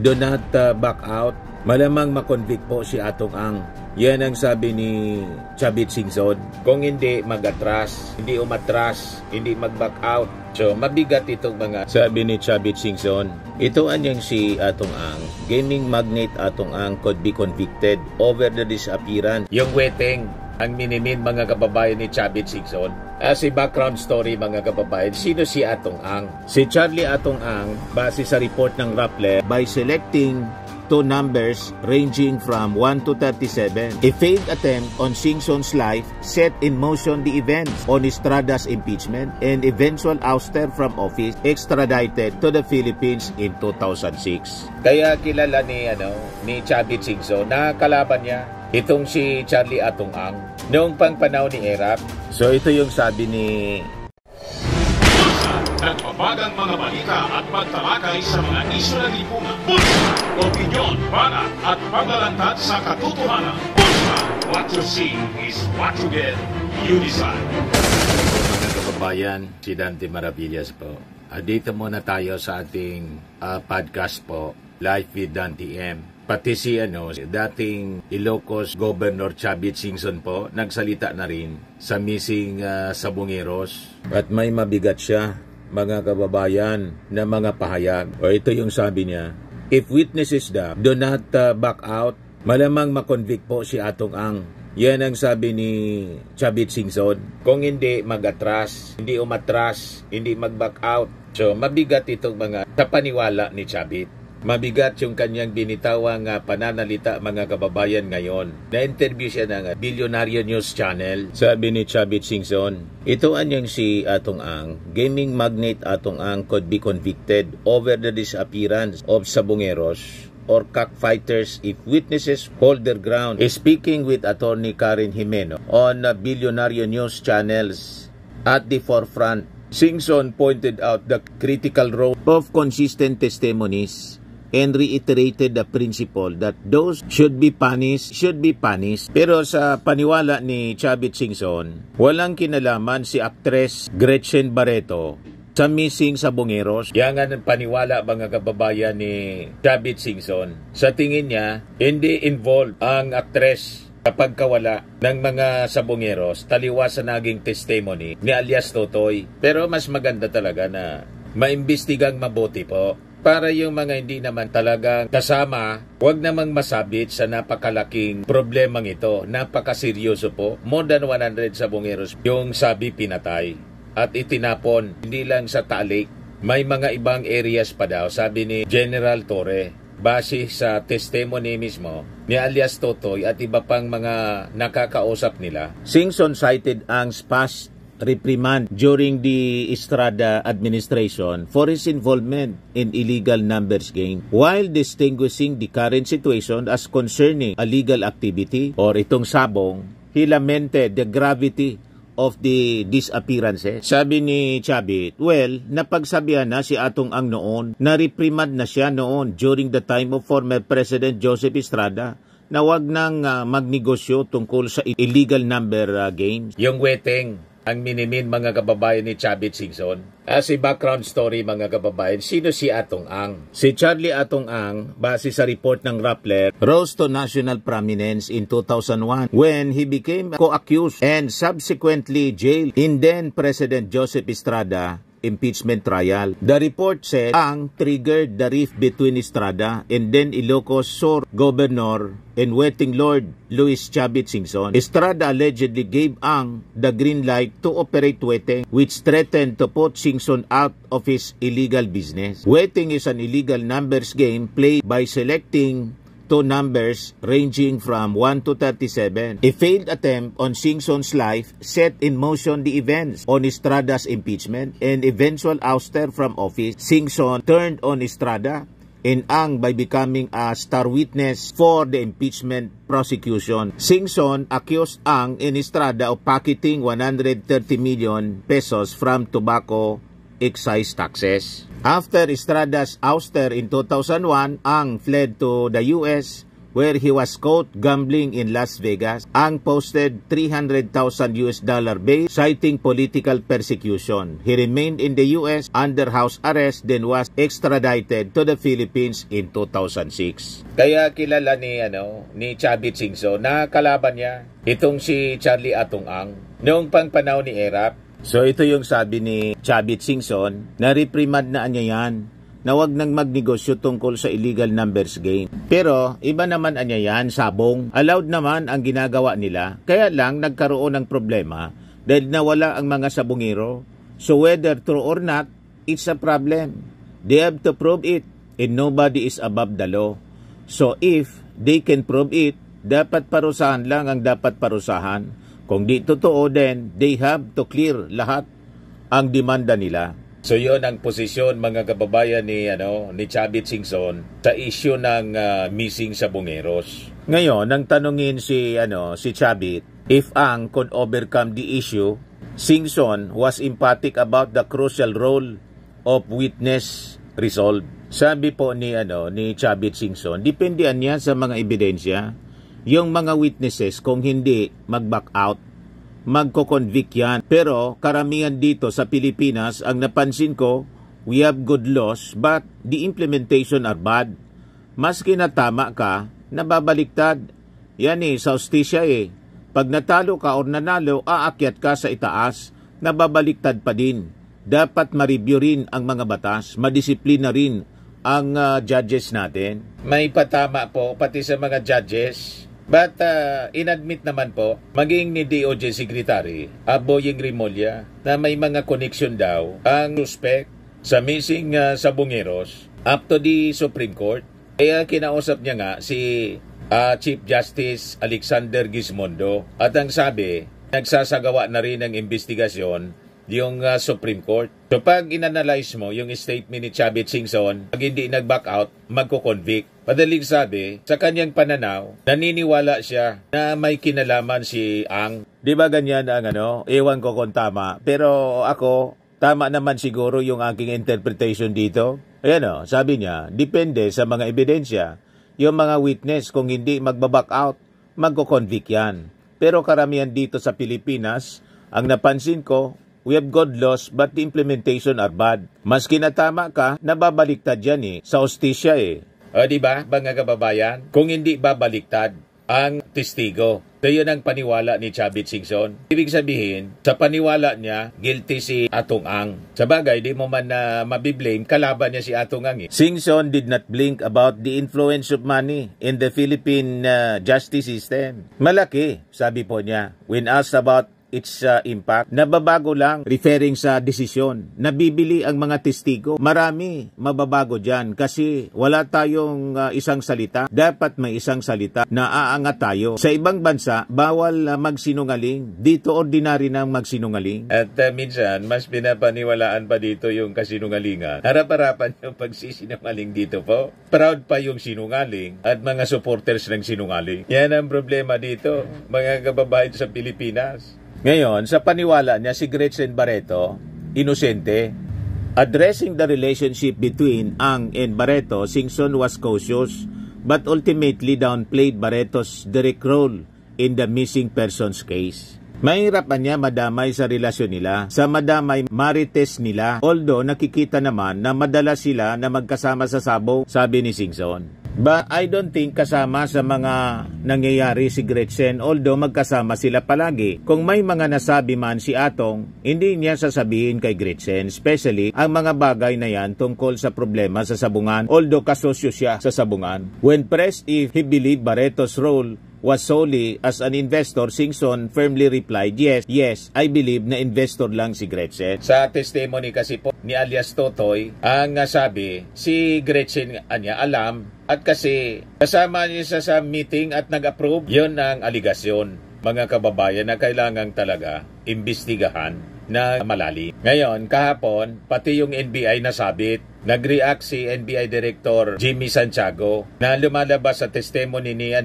do not back out. Malamang makonvict po si Atong Ang. Yan ang sabi ni Chavit Singson. Kung hindi mag-atras, hindi umatras, hindi mag-back out. So mabigat itong mga sabi ni Chavit Singson. Ito anyang si Atong Ang. Gaming magnate Atong Ang could be convicted over the disappearance. Yung weteng ang minimin mga kababayan ni Chavit Singson. As a background story mga kababayan, sino si Atong Ang? Si Charlie Atong Ang, base sa report ng Rappler, by selecting two numbers ranging from 1 to 37. A failed attempt on Singson's life set in motion the events on Estrada's impeachment and eventual ouster from office, extradited to the Philippines in 2006. Kaya kilala ni Chavit Singson na kalaban niya itong si Charlie Atong Ang noong pang panahon ni Erap. So ito yung sabi ni nagpapagang mga balita at pagtalakay sa mga isyu ng lipunan. Bulsa! Opinyon, banat at paglalantad sa katotohanan. Bulsa! What you see is what you get. You decide. Mga kababayan, si Dante Maravillas po. Dito muna tayo sa ating podcast po, Live with Dante M. Pati si dating Ilocos Governor Chavit Singson po, nagsalita na rin sa missing Sabongeros. At may mabigat siya, mga kababayan, na mga pahayag. O ito yung sabi niya, if witnesses do not back out, malamang makonvict po si Atong Ang. Yan ang sabi ni Chavit Singson. Kung hindi mag-atras, hindi umatras, hindi mag-back out. So mabigat itong mga tapaniwala ni Chavit. Mabigat yung kanyang binitawang pananalita mga kababayan ngayon. Na-interview siya ng Billionaire News Channel. Sabi ni Chavit Singson, ito anyang si Atong Ang, gaming magnate Atong Ang could be convicted over the disappearance of Sabongeros or cockfighters if witnesses hold their ground. Speaking with Attorney Karen Jimeno on Billionaire News Channel's At the Forefront, Singson pointed out the critical role of consistent testimonies and reiterated the principle that those should be punished. Pero sa paniwala ni Chavit Singson, walang kinalaman si actress Gretchen Barreto sa missing Sabongeros. Yan ang paniwala mga kababayan ni Chavit Singson. Sa tingin niya, hindi involved ang actress kapag kawala ng mga Sabongeros, taliwas sa naging testimony ni alias Totoy. Pero mas maganda talaga na maimbestigang mabuti po. Para yung mga hindi naman talagang kasama, huwag namang masabit sa napakalaking problemang ito. Napakaseryoso po. More than 100 Sabongeros yung sabi pinatay at itinapon. Hindi lang sa Talik, may mga ibang areas pa daw, sabi ni General Torre. Base sa testimony mismo ni alias Totoy at iba pang mga nakakausap nila. Singson cited Ang's past reprimand during the Estrada administration for his involvement in illegal numbers game, while distinguishing the current situation as concerning a legal activity or itong sabong. He lamented the gravity of the disappearances. Sabi ni Chavit, well, napagsabihan na si Atong Ang noon, na-reprimand na siya noon during the time of former President Joseph Estrada na wag nang magnegosyo tungkol sa illegal number games. Yung weteng ang minimin mga kababayan ni Chavit Singson. As a background story mga kababayan, sino si Atong Ang? Si Charlie Atong Ang, base sa report ng Rappler, rose to national prominence in 2001 when he became co-accused and subsequently jailed in then President Joseph Estrada impeachment trial. The report said Ang triggered the rift between Estrada and then Ilocos Sur Governor and Wetting Lord Luis Chavit Singson. Estrada allegedly gave Ang the green light to operate Weteng, which threatened to put Singson out of his illegal business. Weteng is an illegal numbers game played by selecting two numbers ranging from 1 to 37. A failed attempt on Singson's life set in motion the events on Estrada's impeachment and eventual ouster from office. Singson turned on Estrada and Ang by becoming a star witness for the impeachment prosecution. Singson accused Ang and Estrada of pocketing 130 million pesos from tobacco excise taxes. After Estrada's ouster in 2001, Ang fled to the US where he was caught gambling in Las Vegas. Ang posted $300,000 bail citing political persecution. He remained in the US under house arrest then was extradited to the Philippines in 2006. Kaya kilala ni Chavit Singson na kalaban niya itong si Charlie Atong Ang noong panahon ni Erap. So ito yung sabi ni Chavit Singson na reprimand na niya yan na wag nang magnegosyo tungkol sa illegal numbers game. Pero iba naman anya yan, sabong. Allowed naman ang ginagawa nila. Kaya lang nagkaroon ng problema dahil nawala ang mga sabongero. So whether true or not, it's a problem. They have to prove it and nobody is above the law. So if they can prove it, dapat parusahan lang ang dapat parusahan. Kung di totoo din, they have to clear lahat ang demanda nila. So yun ang posisyon mga kababayan ni Chavit Singson sa issue ng missing sabongeros. Ngayon, nang tanungin si Chavit if Ang could overcome the issue, Singson was emphatic about the crucial role of witness resolve. Sabi po ni Chavit Singson, dependihan niya sa mga ebidensya. Yung mga witnesses kung hindi mag-back out, magko-convict yan. Pero karamihan dito sa Pilipinas, ang napansin ko, we have good laws but the implementation are bad. Maski na tama ka, nababaliktad. Yan sa hustisya Pag natalo ka o nanalo, aakyat ka sa itaas, nababaliktad pa din. Dapat ma-review rin ang mga batas, madisiplina rin ang judges natin. May patama po pati sa mga judges. But inadmit naman po, maging ni DOJ Secretary Boying Rimulya na may mga connection daw ang suspect sa missing sabongeros up to the Supreme Court. Kaya kinausap niya nga si Chief Justice Alexander Gismondo at ang sabi, nagsasagawa na rin ng investigasyon yung Supreme Court. So pag inanalyze mo yung statement ni Chavit Singson, pag hindi nag-back out, magko-convict. Madaling sabi, sa kanyang pananaw, naniniwala siya na may kinalaman si Ang. Di ba ganyan ang ewan ko kung tama. Pero ako, tama naman siguro yung aking interpretation dito. Ayan sabi niya, depende sa mga ebidensya. Yung mga witness, kung hindi magbaback out, magko-convict yan. Pero karamihan dito sa Pilipinas, ang napansin ko, we have good laws but the implementation are bad. Maski na tama ka, nababaliktad yan sa hustisya diba, mga kababayan? Kung hindi babaliktad ang testigo. So yun ang paniwala ni Chavit Singson. Ibig sabihin, sa paniwala niya, guilty si Atong Ang. Sa bagay, di mo man mabiblame, kalaban niya si Atong Ang. Singson did not blink about the influence of money in the Philippine justice system. Malaki, sabi po niya. When asked about its impact, nababago lang referring sa desisyon. Nabibili ang mga testigo. Marami mababago dyan kasi wala tayong isang salita. Dapat may isang salita na aangat tayo. Sa ibang bansa, bawal magsinungaling. Dito ordinary nang magsinungaling. At minsan, mas pinapaniwalaan pa dito yung kasinungalingan. Harap-harapan yung pagsisinungaling dito po. Proud pa yung sinungaling at mga supporters ng sinungaling. Yan ang problema dito, mga kababayan sa Pilipinas. Ngayon, sa paniwala niya, si Gretchen Barreto, inosente. Addressing the relationship between Ang and Barreto, Singson was cautious but ultimately downplayed Barreto's direct role in the missing persons case. Mahirapan niya madamay sa relasyon nila. Sa madamay marites nila, although nakikita naman na madalas sila na magkasama sa sabong, sabi ni Singson. But I don't think kasama sa mga nangyayari si Gretchen, although magkasama sila palagi. Kung may mga nasabi man si Atong, hindi niya sasabihin kay Gretchen, especially ang mga bagay na yan tungkol sa problema sa sabungan, although kasosyo siya sa sabungan. When pressed if he believed Barreto's role was solely as an investor, Singson firmly replied, yes, I believe na investor lang si Gretchen. Sa testimony kasi po ni alias Totoy, ang sabi, si Gretchen alam at kasi kasama niya sa meeting at nag-approve, yun ang aligasyon, mga kababayan, na kailangan talaga imbestigahan na malalim. Ngayon, kahapon, pati yung NBI nasabit. Nag-react si NBI Director Jimmy Santiago na lumalabas sa testimony ni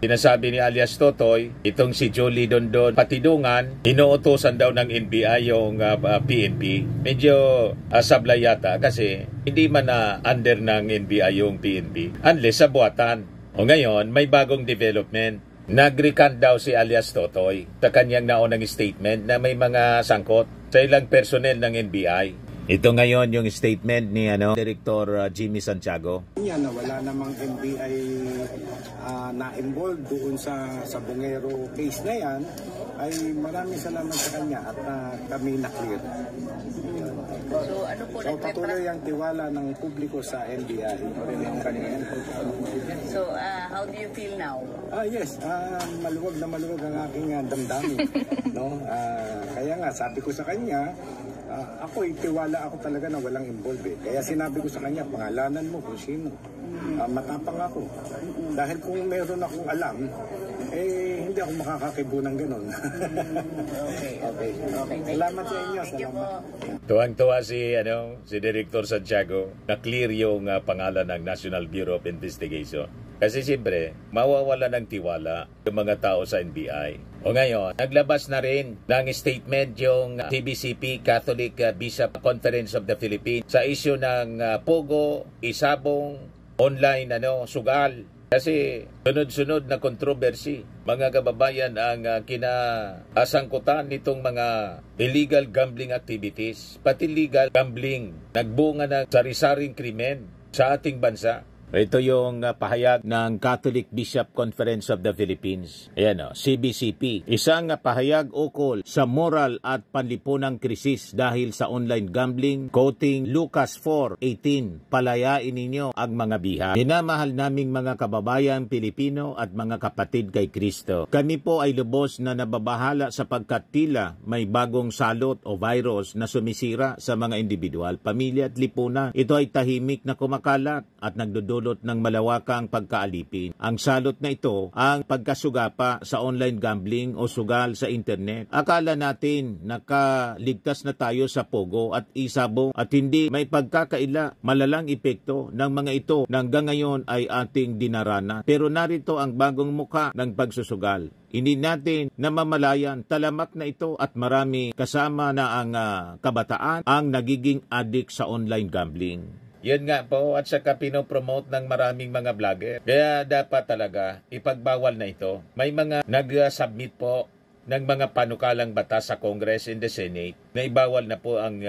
sinasabi ni alias Totoy, itong si Jolie Dondon Patidungan, inuutosan daw ng NBI yung PNP. Medyo sablay yata kasi hindi man na under ng NBI yung PNP. Unless sa buwatan. O ngayon, may bagong development. Nag-recant daw si alias Totoy sa kanyang naunang statement na may mga sangkot sa ilang personnel ng NBI. Ito ngayon yung statement ni Director Jimmy Santiago. Yan na wala namang NBI na-involved doon sa Bungero case na yan, ay maraming salamat sa kanya at kami na-clear. So patuloy ang tiwala ng publiko sa NBI. So how do you feel now? Yes, maluwag na maluwag ang aking damdamin. No? Kaya nga sabi ko sa kanya, ako tiwala ako talaga na walang involved eh. Kaya sinabi ko sa kanya, pangalanan mo kung sino. Matapang ako. Dahil kung meron akong alam, hindi ako makakakibo ng ganun. Okay. Salamat sa inyo. Salamat. Tuwang-tuwa si Director Santiago na clear yung pangalan ng National Bureau of Investigation. Kasi siyempre, mawawala ng tiwala yung mga tao sa NBI. O ngayon, naglabas na rin ng statement yung CBCP, Catholic Bishop Conference of the Philippines, sa issue ng Pogo, Isabong, online sugal. Kasi sunod-sunod na controversy, mga kababayan, ang kinasangkutan nitong mga illegal gambling activities, pati legal gambling, nagbunga ng sari-saring krimen sa ating bansa. Ito yung pahayag ng Catholic Bishop Conference of the Philippines. Ayan CBCP. Isang pahayag ukol sa moral at panlipunang krisis dahil sa online gambling, quoting Lucas 4:18, palayain ninyo ang mga biha. Minamahal naming mga kababayan Pilipino at mga kapatid kay Kristo. Kami po ay lubos na nababahala sapagkat tila may bagong salot o virus na sumisira sa mga individual, pamilya at lipunan. Ito ay tahimik na kumakalat at nagdudulot ng malawakang pagkaalipin. Ang salot na ito ang pagkasugapa sa online gambling o sugal sa internet. Akala natin nakaligtas na tayo sa Pogo at Isabong at hindi may pagkakaila malalang epekto ng mga ito na hanggang ngayon ay ating dinarana. Pero narito ang bagong muka ng pagsusugal. Hindi natin namamalayan, talamak na ito at marami kasama na ang kabataan ang nagiging addict sa online gambling. Yun nga po, at saka pinopromote ng maraming mga vlogger. Kaya dapat talaga ipagbawal na ito. May mga nag-submit po ng mga panukalang batas sa Congress and the Senate na ibawal na po ang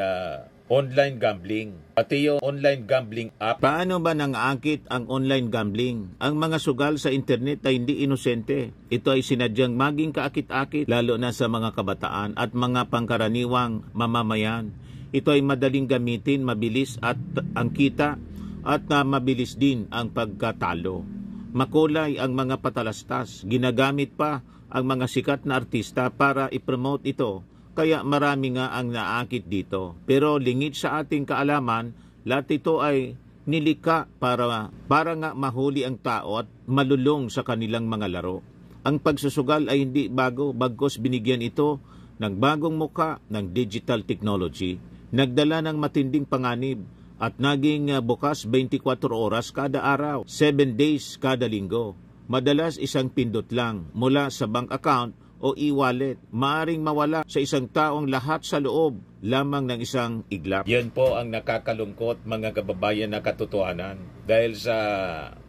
online gambling. Pati yung online gambling app. Paano ba nang-aakit ang online gambling? Ang mga sugal sa internet ay hindi inosente. Ito ay sinadyang maging kaakit-akit lalo na sa mga kabataan at mga pangkaraniwang mamamayan. Ito ay madaling gamitin, mabilis at ang kita at mabilis din ang pagkatalo. Makulay ang mga patalastas, ginagamit pa ang mga sikat na artista para ipromote ito, kaya marami nga ang naakit dito. Pero lingid sa ating kaalaman, lahat ito ay nilika para nga mahuli ang tao at malulong sa kanilang mga laro. Ang pagsusugal ay hindi bago, bagkos binigyan ito ng bagong muka ng digital technology. Nagdala ng matinding panganib at naging bukas 24 oras kada araw, 7 days kada linggo. Madalas isang pindot lang mula sa bank account o e-wallet. Maaring mawala sa isang taong lahat sa loob lamang ng isang iglap. Yan po ang nakakalungkot mga kababayan na katotohanan. Dahil sa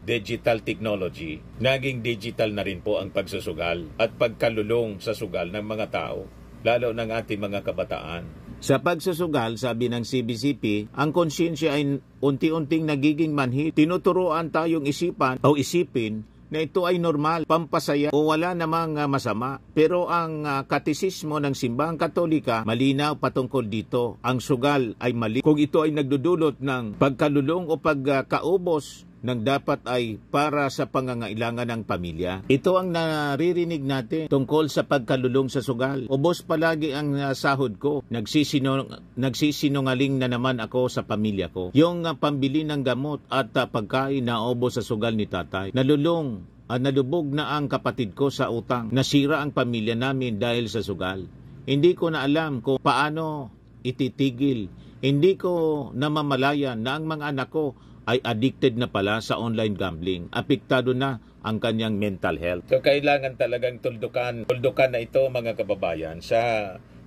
digital technology, naging digital na rin po ang pagsusugal at pagkalulong sa sugal ng mga tao, lalo ng ating mga kabataan. Sa pagsusugal, sabi ng CBCP, ang konsyensya ay unti-unting nagiging manhid. Tinuturoan tayong isipin na ito ay normal, pampasaya o wala namang masama. Pero ang katisismo ng Simbahang Katolika, malinaw patungkol dito. Ang sugal ay mali kung ito ay nagdudulot ng pagkalulong o pagkaubos nang dapat ay para sa pangangailangan ng pamilya. Ito ang naririnig natin tungkol sa pagkalulong sa sugal. Ubos palagi ang sahod ko. Nagsisinungaling na naman ako sa pamilya ko. Yung pambili ng gamot at pagkain na ubos sa sugal ni tatay. Nalubog na ang kapatid ko sa utang. Nasira ang pamilya namin dahil sa sugal. Hindi ko na alam kung paano ititigil. Hindi ko namamalayan na ang mga anak ko ay addicted na pala sa online gambling. Apektado na ang kanyang mental health. So kailangan talagang tuldukan na ito mga kababayan sa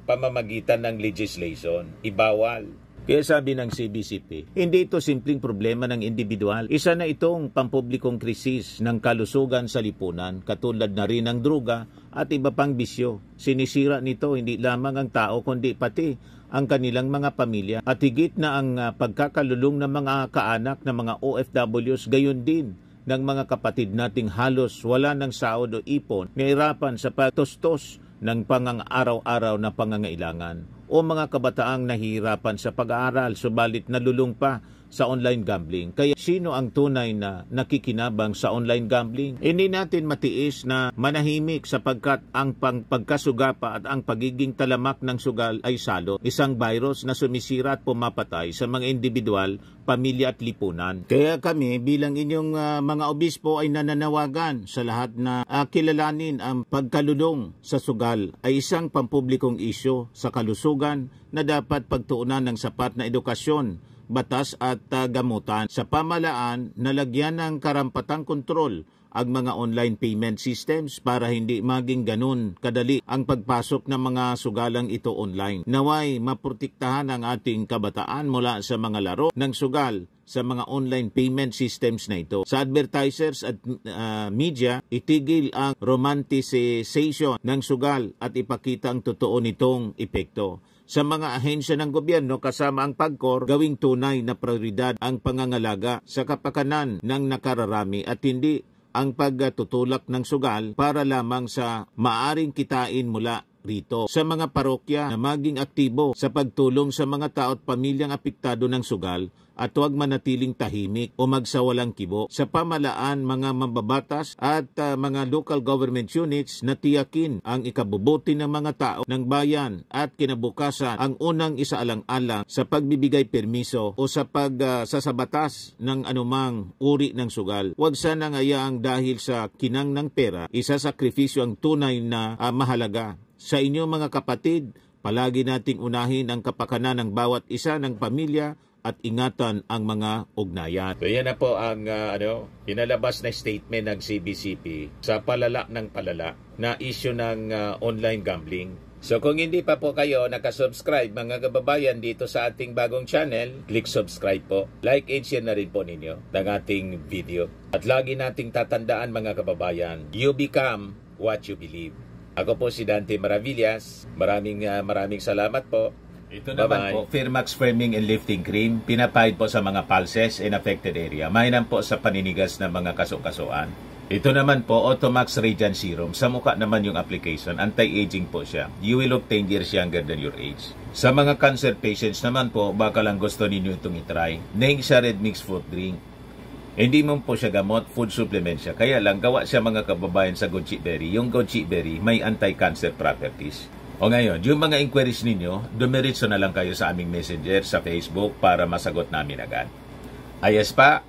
pamamagitan ng legislation. Ibawal Kaya sabi ng CBCP, hindi ito simpleng problema ng individual. Isa na itong pampublikong krisis ng kalusugan sa lipunan, katulad na rin ng druga at iba pang bisyo. Sinisira nito hindi lamang ang tao kundi pati ang kanilang mga pamilya at higit na ang pagkakalulong ng mga kaanak ng mga OFWs, gayon din ng mga kapatid nating halos wala ng sahod o ipon, nahirapan sa pagtustos ng pang-araw-araw na pangangailangan, o mga kabataang nahihirapan sa pag-aaral subalit nalulung pa sa online gambling. Kaya sino ang tunay na nakikinabang sa online gambling? Hindi natin matiis na manahimik sapagkat ang pagkasugapa at ang pagiging talamak ng sugal ay salo, isang virus na sumisira at pumapatay sa mga individual, pamilya at lipunan. Kaya kami bilang inyong mga obispo ay nananawagan sa lahat na kilalanin ang pagkalulong sa sugal ay isang pampublikong isyu sa kalusugan na dapat pagtuunan ng sapat na edukasyon, batas at gamutan sa pamahalaan na lagyan ng karampatang kontrol ang mga online payment systems para hindi maging ganun kadali ang pagpasok ng mga sugalang ito online. Naway maprotektahan ang ating kabataan mula sa mga laro ng sugal sa mga online payment systems na ito. Sa advertisers at media, itigil ang romanticization ng sugal at ipakita ang totoo nitong epekto. Sa mga ahensya ng gobyerno kasama ang PAGCOR, gawing tunay na prioridad ang pangangalaga sa kapakanan ng nakararami at hindi ang pagtutulak ng sugal para lamang sa maaring kitain mula rito. Sa mga parokya na maging aktibo sa pagtulong sa mga tao at pamilyang apektado ng sugal at huwag manatiling tahimik o magsawalang kibo. Sa pamahalaan, mga mambabatas at mga local government units na tiyakin ang ikabubuti ng mga tao ng bayan at kinabukasan ang unang isaalang-alang sa pagbibigay permiso o sa pagsasabatas ng anumang uri ng sugal. Huwag sana ngayaang dahil sa kinang ng pera, isasakripisyo ang tunay na mahalaga. Sa inyong mga kapatid, palagi nating unahin ang kapakanan ng bawat isa ng pamilya at ingatan ang mga ugnayan. So yan na po ang pinalabas na statement ng CBCP sa palala ng palala na issue ng online gambling. So kung hindi pa po kayo nakasubscribe mga kababayan dito sa ating bagong channel, click subscribe po. Like and share na rin po ninyo ng ating video. At lagi nating tatandaan mga kababayan, you become what you believe. Ako po si Dante Maravillas. Maraming salamat po. Ito naman po, Firmax Firming and Lifting Cream. Pinapahid po sa mga pulses in affected area. Mainam po sa paninigas ng mga kasukasuan. Ito naman po, Automax Radiant Serum. Sa mukha naman yung application. Anti-aging po siya. You will look 10 years younger than your age. Sa mga cancer patients naman po, baka lang gusto ninyo itong itry. Ning siya red mixed fruit drink. Hindi mo po siya gamot, food supplement siya. Kaya lang, gawa siya mga kababayan sa goji berry. Yung goji berry may anti-cancer properties. O ngayon, yung mga inquiries ninyo, dumiritso na lang kayo sa aming messenger sa Facebook para masagot namin agad. Ayos pa?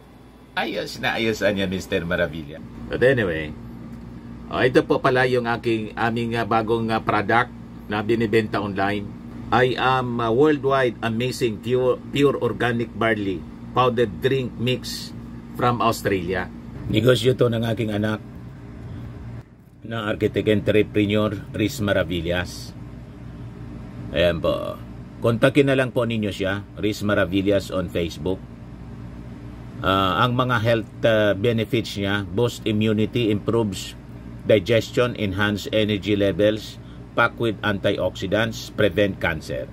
Ayos na ayosan niya, Mr. Maravilla. But anyway, ito po pala yung aming bagong product na binibenta online. I am worldwide amazing pure organic barley powdered drink mix from Australia. Negosyo to ng aking anak na architect entrepreneur Riz Maravillas. Ayan po. Kontakin na lang po ninyo siya, Riz Maravillas on Facebook. Ang mga health benefits niya, boost immunity, improves digestion, enhance energy levels, packed with antioxidants, prevent cancer.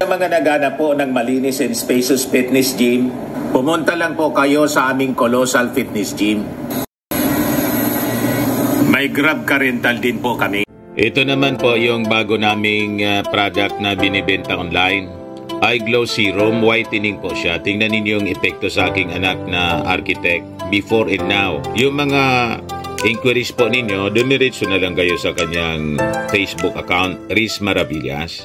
Sa mga nagana po ng malinis and spacious fitness gym, pumunta lang po kayo sa aming Colossal Fitness Gym. May Grab car rental din po kami. Ito naman po yung bago naming product na binibenta online. Eye Glow Serum, whitening po siya. Tingnan ninyo yung epekto sa aking anak na architect before and now. Yung mga inquiries po ninyo, dumiretso na lang kayo sa kanyang Facebook account, Riz Maravillas.